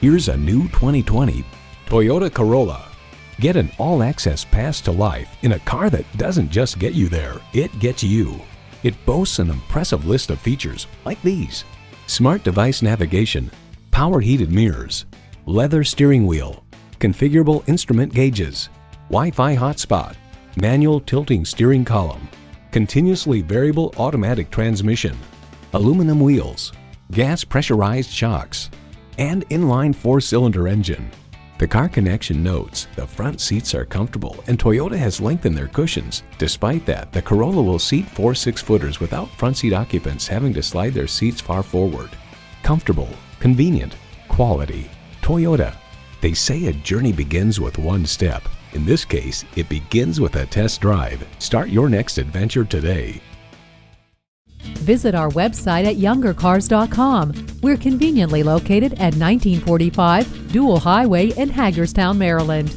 Here's a new 2020 Toyota Corolla. Get an all-access pass to life in a car that doesn't just get you there, it gets you. It boasts an impressive list of features like these: smart device navigation, power heated mirrors, leather steering wheel, configurable instrument gauges, Wi-Fi hotspot, manual tilting steering column, continuously variable automatic transmission, aluminum wheels, gas pressurized shocks, and inline 4-cylinder engine. The Car Connection notes the front seats are comfortable and Toyota has lengthened their cushions. Despite that, the Corolla will seat 4 6-footers without front seat occupants having to slide their seats far forward. Comfortable, convenient, quality. Toyota. They say a journey begins with one step. In this case, it begins with a test drive. Start your next adventure today. Visit our website at youngercars.com. We're conveniently located at 1945 Dual Highway in Hagerstown, Maryland.